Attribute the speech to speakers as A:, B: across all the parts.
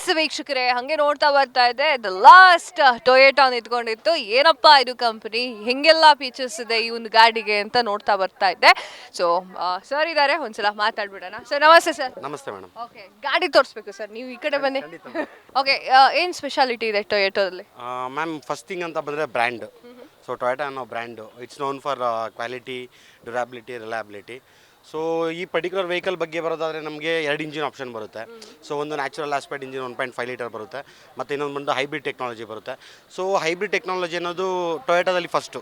A: S ವೀಕ್ಷಕರೇ, ಹಂಗೆ ನೋಡ್ತಾ ಬರ್ತಾ ಇದೆ ದ ಲಾಸ್ಟ್ ಟೊಯೋಟಾ ನಿಂತ್ಕೊಂಡಿತ್ತು. ಏನಪ್ಪಾ ಇದು ಕಂಪನಿ, ಹೆಂಗೆಲ್ಲ ಫೀಚರ್ಸ್ ಇದೆ ಈ ಒಂದು ಗಾಡಿಗೆ ಅಂತ ನೋಡ್ತಾ ಬರ್ತಾ ಇದ್ದೆ. ಸೊ ಸರ್ ಇದ್ದಾರೆ, ಒಂದ್ಸಲ ಮಾತಾಡ್ಬಿಡೋಣ. ಸರ್ ನಮಸ್ತೆ ಸರ್.
B: ನಮಸ್ತೆ ಮೇಡಮ್.
A: ಓಕೆ, ಗಾಡಿ ತೋರಿಸ್ಬೇಕು ಸರ್, ನೀವು ಈ ಕಡೆ ಬನ್ನಿ. ಓಕೆ, ಏನು ಸ್ಪೆಷಾಲಿಟಿ ಇದೆ ಟೊಯೋಟೋದಲ್ಲಿ?
B: ಮ್ಯಾಮ್, ಫಸ್ಟ್ ಥಿಂಗ್ ಅಂತ ಬಂದರೆ ಬ್ರ್ಯಾಂಡ್. ಸೊ ಟೊಯೋಟಾ ಅನ್ನೋ brand it's known for quality, durability, reliability. So ಈ ಪರ್ಟಿಕ್ಯುಲರ್ ವೆಹಿಕಲ್ ಬಗ್ಗೆ ಬರೋದಾದರೆ ನಮಗೆ 2 ಇಂಜಿನ್ ಆಪ್ಷನ್ ಬರುತ್ತೆ. ಸೊ ಒಂದು ನ್ಯಾಚುರಲ್ ಆಸ್ಪೆಕ್ಟ್ ಇಂಜಿನ್ 1.5 ಲೀಟರ್ ಬರುತ್ತೆ, ಮತ್ತು ಇನ್ನೊಂದು ಬಂದು ಹೈಬ್ರಿಡ್ ಟೆಕ್ನಾಲಜಿ ಬರುತ್ತೆ. ಸೊ ಹೈಬ್ರಿಡ್ ಟೆಕ್ನಾಲಜಿ ಅನ್ನೋದು ಟೊಯೋಟಾದಲ್ಲಿ first.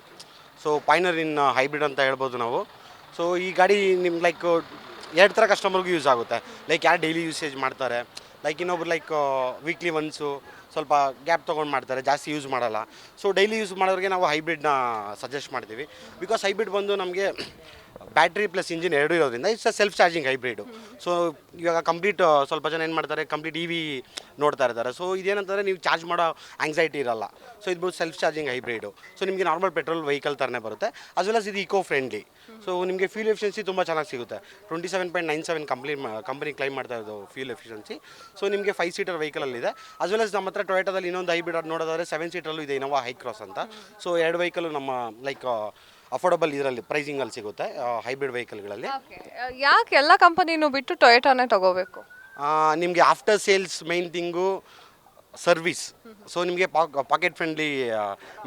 B: So pioneer in hybrid ಅಂತ ಹೇಳ್ಬೋದು ನಾವು. ಸೊ ಈ ಗಾಡಿ ನಿಮ್ಗೆ ಲೈಕ್ 2 ಥರ ಕಸ್ಟಮರ್ಗೂ ಯೂಸ್ ಆಗುತ್ತೆ. ಲೈಕ್ ಯಾರು ಡೈಲಿ ಯೂಸೇಜ್ ಮಾಡ್ತಾರೆ, ಲೈಕ್ ಇನ್ನೊಬ್ರು ಲೈಕ್ ವೀಕ್ಲಿ ಒನ್ಸು ಸ್ವಲ್ಪ ಗ್ಯಾಪ್ ತೊಗೊಂಡು ಮಾಡ್ತಾರೆ, ಜಾಸ್ತಿ ಯೂಸ್ ಮಾಡಲ್ಲ. ಸೊ ಡೈಲಿ ಯೂಸ್ ಮಾಡೋರಿಗೆ ನಾವು ಹೈಬ್ರಿಡ್ನ ಸಜೆಸ್ಟ್ ಮಾಡ್ತೀವಿ. ಬಿಕಾಸ್ ಹೈಬ್ರಿಡ್ ಬಂದು ನಮಗೆ ಬ್ಯಾಟ್ರಿ ಪ್ಲಸ್ ಇಂಜಿನ್ ಎರಡೂ ಇರೋದ್ರಿಂದ it's a self charging hybrid. So ಇವಾಗ ಕಂಪ್ಲೀಟ್ ಸ್ವಲ್ಪ ಜನ ಏನು ಮಾಡ್ತಾರೆ, ಕಂಪ್ಲೀಟ್ ಇ ವಿ ನೋಡ್ತಾ ಇರ್ತಾರೆ. ಸೊ ಇದೇನಂತಂದರೆ ನೀವು ಚಾರ್ಜ್ ಮಾಡೋ ಆಂಗ್ಸೈಟಿ ಇರಲ್ಲ. ಸೊ ಇದು ಸೆಲ್ಫ್ ಚಾರ್ಜಿಂಗ್ ಹೈಬ್ರಿಡು. ಸೊ ನಿಮಗೆ ನಾರ್ಮಲ್ ಪೆಟ್ರೋಲ್ ವೆಹಿಕಲ್ ಥರನೇ ಬರುತ್ತೆ. ಆಸ್ ವೆಲ್ ಆಸ್ ಇದು ಇಕೋ ಫ್ರೆಂಡ್ಲಿ. ಸೊ ನಿಮಗೆ ಫ್ಯೂಲ್ ಎಫಿಷಿಯನ್ಸಿ ತುಂಬ ಚೆನ್ನಾಗಿ ಸಿಗುತ್ತೆ. 27.97 ಕಂಪನಿ ಕ್ಲೈಮ್ ಮಾಡ್ತಾ ಇರೋದು ಫ್ಯೂಲ್ ಎಫಿಷಿಯನ್ಸಿ. ಸೊ ನಿಮಗೆ 5 ಸೀಟರ್ ವೆಹಿಕಲಲ್ಲಿದೆ. ಆಸ್ ವೆಲ್ ಆಸ್ ನಮ್ಮ ಹತ್ರ ಟೊಯೋಟಾದಲ್ಲಿ ಇನ್ನೊಂದು ಹೈಬ್ರಿಡ್ ನೋಡೋದಾದರೆ 7 ಸೀಟರಲ್ಲೂ ಇದೆ, ಇನೋವಾ ಹೈ ಕ್ರಾಸ್ ಅಂತ. ಸೊ 2 ವೆಹಿಕಲು ನಮ್ಮ ಲೈಕ್ ಅಫೋರ್ಡಬಲ್ ಇದರಲ್ಲಿ ಪ್ರೈಸಿಂಗಲ್ಲಿ ಸಿಗುತ್ತೆ ಹೈಬ್ರಿಡ್ ವೆಹಿಕಲ್ಗಳಲ್ಲಿ.
A: ಯಾಕೆ ಎಲ್ಲ ಕಂಪನಿನೂ ಬಿಟ್ಟು ಟೊಯೋಟಾನೇ ತಗೋಬೇಕು?
B: ನಿಮಗೆ after sales main thing, service. So ನಿಮಗೆ ಪಾಕೆಟ್ ಫ್ರೆಂಡ್ಲಿ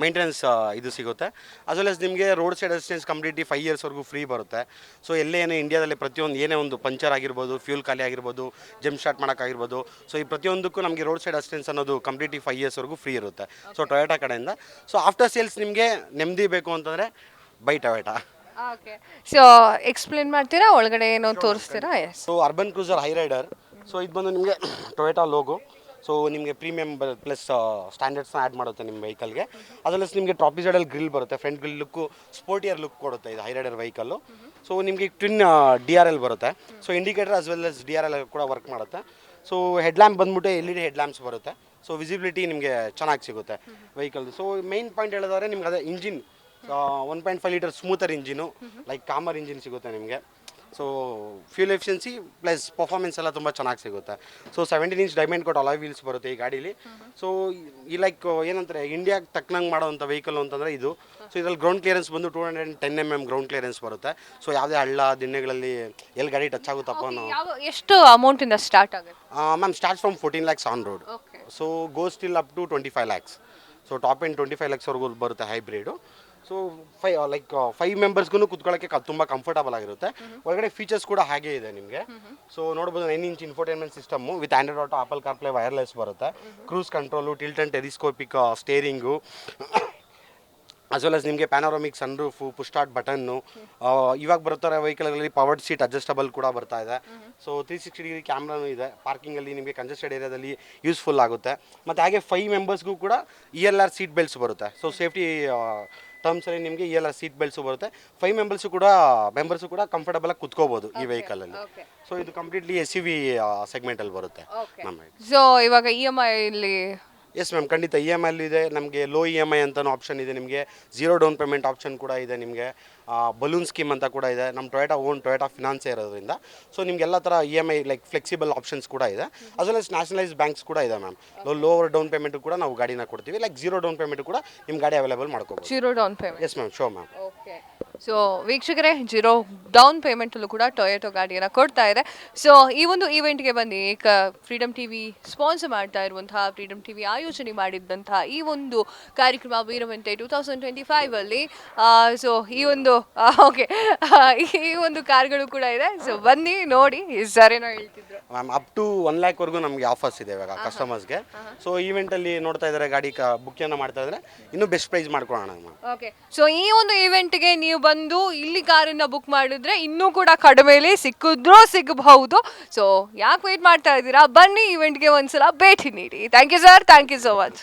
B: ಮೇಂಟೆನೆನ್ಸ್ ಇದು ಸಿಗುತ್ತೆ. ಆಸ್ ವೆಲ್ ಆಸ್ ನಿಮಗೆ ರೋಡ್ ಸೈಡ್ ಅಸಿಸ್ಟೆನ್ಸ್ ಕಂಪ್ಲೀಟ್ಲಿ 5 ಇಯರ್ಸ್ವರೆಗೂ ಫ್ರೀ ಬರುತ್ತೆ. ಸೊ ಎಲ್ಲೇ ಏನೇ ಇಂಡಿಯಾದಲ್ಲಿ ಪ್ರತಿಯೊಂದು ಏನೇ ಒಂದು ಪಂಚರ್ ಆಗಿರ್ಬೋದು, ಫ್ಯೂಲ್ ಖಾಲಿ ಆಗಿರ್ಬೋದು, ಜಂಪ್ ಸ್ಟಾರ್ಟ್ ಮಾಡೋಕ್ಕಾಗಿರ್ಬೋದು. ಸೊ ಈ ಪ್ರತಿಯೊಂದಕ್ಕೂ ನಮಗೆ ರೋಡ್ ಸೈಡ್ ಅಸಿಸ್ಟೆನ್ಸ್ ಅನ್ನೋದು ಕಂಪ್ಲೀಟ್ಲಿ 5 ಇಯರ್ಸ್ವರೆಗೂ ಫ್ರೀ ಇರುತ್ತೆ. ಸೊ ಟೊಯೋಟಾ ಕಡೆಯಿಂದ. ಸೊ ಆಫ್ಟರ್ ಸೇಲ್ಸ್ ನಿಮಗೆ ನೆಮ್ಮದಿ ಬೇಕು ಅಂತಂದರೆ buy Toyota.
A: Okay, so explain ಮಾಡ್ತೀರಾ, ಒಳಗಡೆ ಏನೋ ತೋರಿಸ್ತೀರಾ? Yes.
B: So urban cruiser Hyryder. So ಇದು ಬಂದು ನಿಮಗೆ ಟೊಯೋಟಾ ಲೋಗೋ. ಸೊ ನಿಮಗೆ ಪ್ರೀಮಿಯಮ್ ಪ್ಲಸ್ ಸ್ಟ್ಯಾಂಡರ್ಡ್ಸ್ನ ಆ್ಯಡ್ ಮಾಡುತ್ತೆ ನಿಮ್ಮ ವೆಹಿಕಲ್ಗೆ. ಅದರಲ್ಲಿ ನಿಮಗೆ ಟ್ರಾಪಿಸೈಡಲ್ ಗ್ರಿಲ್ ಬರುತ್ತೆ. Front grille look sportier look ಕೊಡುತ್ತೆ ಇದು ಹೈ ರೈಡರ್ ವೆಹಿಕಲ್ಲು. ಸೊ ನಿಮಗೆ ಟ್ವಿನ್ DRL ಬರುತ್ತೆ. So indicator as well as DRL ಕೂಡ ವರ್ಕ್ ಮಾಡುತ್ತೆ. ಸೊ ಹೆಡ್ ಲ್ಯಾಂಪ್ ಬಂದ್ಬಿಟ್ಟು LED ಹೆಡ್ ಲ್ಯಾಂಪ್ಸ್ ಬರುತ್ತೆ. ಸೊ ವಿಸಿಬಿಲಿಟಿ ನಿಮಗೆ ಚೆನ್ನಾಗಿ ಸಿಗುತ್ತೆ ವೆಹಿಕಲ್ದು. ಸೊ ಮೇನ್ ಪಾಯಿಂಟ್ ಹೇಳಿದ್ರೆ ನಿಮ್ಗೆ ಅದೇ engine 1.5 litre smoother engine, like calmer engine ಸಿಗುತ್ತೆ ನಿಮಗೆ. So fuel efficiency plus performance ಎಲ್ಲ ತುಂಬ ಚೆನ್ನಾಗಿ ಸಿಗುತ್ತೆ. So 17 inch diamond cut alloy wheels ಬರುತ್ತೆ ಈ ಗಾಡೀಲಿ. ಸೊ ಈ ಲೈಕ್ ಏನಂತಾರೆ, ಇಂಡಿಯಾಗೆ ತಕ್ಕನಂಗೆ ಮಾಡೋವಂಥ ವೆಹಿಕಲ್ ಅಂತಂದರೆ ಇದು. ಸೊ ಇದರಲ್ಲಿ ಗ್ರೌಂಡ್ ಕ್ಲಿಯರೆನ್ಸ್ ಬಂದು 210 mm ಗ್ರೌಂಡ್ ಕ್ಲಿಯರೆನ್ಸ್ ಬರುತ್ತೆ. ಸೊ ಯಾವುದೇ ಹಳ್ಳ ದಿಣ್ಣೆಗಳಲ್ಲಿ ಎಲ್ಲಿ ಗಾಡಿ ಟಚ್ ಆಗುತ್ತಪ್ಪ ಅನ್ನೋ.
A: ಎಷ್ಟು ಅಮೌಂಟಿಂದ ಸ್ಟಾರ್ಟ್ ಆಗುತ್ತೆ?
B: Ma'am, start from 14 lakhs on road. So go still up to 25 lakhs. So top end 25 lakhsವರೆಗೂ ಬರುತ್ತೆ ಹೈಬ್ರಿಡು. ಸೊ 5 ಮೆಂಬರ್ಸ್ಗೂ ಕೂತ್ಕೊಳ್ಳೋಕ್ಕೆ ತುಂಬ ಕಂಫರ್ಟಬಲ್ ಆಗಿರುತ್ತೆ. ಒಳಗಡೆ ಫೀಚರ್ಸ್ ಕೂಡ ಹಾಗೆ ಇದೆ ನಿಮಗೆ. ಸೊ ನೋಡ್ಬೋದು 9 inch infotainment system with Android Auto, Apple CarPlay, wireless ಬರುತ್ತೆ. Cruise control, tilt and telescopic steering, as well as ನಿಮಗೆ panoramic sunroof, push start button. ಇವಾಗ ಬರುತ್ತಾರೆ ವೆಹಿಕಲ್ಗಳಲ್ಲಿ ಪವರ್ಡ್ ಸೀಟ್ ಅಡ್ಜಸ್ಟಬಲ್ ಕೂಡ ಬರ್ತಾ ಇದೆ. ಸೊ 360 ಡಿಗ್ರಿ ಕ್ಯಾಮ್ರಾನು ಇದೆ. ಪಾರ್ಕಿಂಗಲ್ಲಿ ನಿಮಗೆ ಕಂಜೆಸ್ಟೆಡ್ ಏರಿಯಾದಲ್ಲಿ ಯೂಸ್ಫುಲ್ ಆಗುತ್ತೆ. ಮತ್ತು ಹಾಗೆ 5 ಮೆಂಬರ್ಸ್ಗೂ ಕೂಡ ELR ಸೀಟ್ ಬೆಲ್ಟ್ಸ್ ಬರುತ್ತೆ. ಸೊ ಸೇಫ್ಟಿ ಟರ್ಮ್ಸಲ್ಲಿ ನಿಮಗೆ ELR ಸೀಟ್ ಬೆಲ್ಟ್ಸು ಬರುತ್ತೆ. 5 ಮೆಂಬರ್ಸು ಕೂಡ ಕಂಫರ್ಟಬಲಾಗಿ ಕುತ್ಕೋಬೋದು ಈ ವೆಹಿಕಲಲ್ಲಿ. ಸೊ ಇದು ಕಂಪ್ಲೀಟ್ಲಿ SUV ಸೆಗ್ಮೆಂಟಲ್ಲಿ ಬರುತ್ತೆ ನಮ್ಮ.
A: ಸೊ ಇವಾಗ EMI ಇಲ್ಲಿ?
B: ಎಸ್ ಮ್ಯಾಮ್, ಖಂಡಿತ EMI ಇದೆ. ನಮಗೆ ಲೋ EMI ಅಂತಲೂ ಆಪ್ಷನ್ ಇದೆ ನಿಮಗೆ. 0 ಡೌನ್ ಪೇಮೆಂಟ್ ಆಪ್ಷನ್ ಕೂಡ ಇದೆ ನಿಮಗೆ. ಬಲೂನ್ ಸ್ಕೀಮ್ ಅಂತ ಕೂಡ ಇದೆ. ನಮ್ಮ ಟೊಯೋಟಾ ಫಿನಾನ್ಸೇ ಇರೋದ್ರಿಂದ. ಸೊ ನಿಮಗೆಲ್ಲ ಥರ EMI ಲೈಕ್ ಫ್ಲೆಕ್ಸಿಬಲ್ ಆಪ್ಷನ್ಸ್ ಕೂಡ ಇದೆ. As well as nationalise banks ಕೂಡ ಇದೆ ಮ್ಯಾಮ್. ಲೋವರ್ ಡೌನ್ ಪೇಮೆಂಟು ಕೂಡ ನಾವು ಗಾಡಿನ ಕೊಡ್ತೀವಿ. ಲೈಕ್ 0 ಡೌನ್ ಪೇಮೆಂಟು ಕೂಡ ನಿಮ್ಮ ಗಾಡಿ ಅವೈಲೇಬಲ್ ಮಾಡ್ಕೋಬೋದು.
A: 0 down payment?
B: Yes ma'am, show ma'am.
A: Okay. So ವೀಕ್ಷಕರೇ, 0 ಡೌನ್ ಪೇಮೆಂಟಲ್ಲೂ ಕೂಡ ಟೊಯೋಟೋ ಗಾಡಿಯನ್ನು ಕೊಡ್ತಾ ಇದೆ. ಸೊ ಈ ಒಂದು ಈವೆಂಟ್ಗೆ ಬನ್ನಿ. ಫ್ರೀಡಮ್ ಟಿವಿ ಸ್ಪಾನ್ಸರ್ ಮಾಡ್ತಾ ಇರುವಂತಹ, ಫ್ರೀಡಮ್ ಟಿವಿ ಆಯೋಜನೆ ಮಾಡಿದ್ದಂತಹ ಈ ಒಂದು ಕಾರ್ಯಕ್ರಮ ವೀರವಂತೆ 2025 ಅಲ್ಲಿ. ಸೊ ಈ ಒಂದು ಓಕೆ, ಈ ಒಂದು ಕಾರ್ಗಳು ಕೂಡ ಇದೆ. ಸೊ ಬನ್ನಿ ನೋಡಿ. ಸರೇನೋ ಹೇಳ್ತಿದ್ರು
B: ಮ್ಯಾಮ್, ಅಪ್ ಟು 1 lakhವರೆಗೂ ನಮಗೆ ಆಫರ್ಸ್ ಇದೆ ಇವಾಗ ಕಸ್ಟಮರ್ಸ್ಗೆ. ಸೊ ಈವೆಂಟಲ್ಲಿ ನೋಡ್ತಾ ಇದ್ದಾರೆ ಗಾಡಿ ಬುಕ್ಕಿಯನ್ನು ಮಾಡ್ತಾ ಇದ್ದಾರೆ, ಇನ್ನೂ ಬೆಸ್ಟ್ ಪ್ರೈಸ್ ಮಾಡ್ಕೊಳ್ಳೋಣ ಮ್ಯಾಮ್.
A: ಓಕೆ. ಸೊ ಈ ಒಂದು ಈವೆಂಟ್ಗೆ ನೀವು ಬಂದು ಇಲ್ಲಿ ಕಾರನ್ನ ಬುಕ್ ಮಾಡಿದ್ರೆ ಇನ್ನೂ ಕೂಡ ಕಡಿಮೆಲಿ ಸಿಗಬಹುದು. ಸೊ ಯಾಕೆ ವೇಟ್ ಮಾಡ್ತಾ ಇದ್ದೀರಾ? ಬನ್ನಿ, ಈವೆಂಟ್ಗೆ ಒಂದ್ಸಲ ಭೇಟಿ ನೀಡಿ. Thank you sir, thank you so much.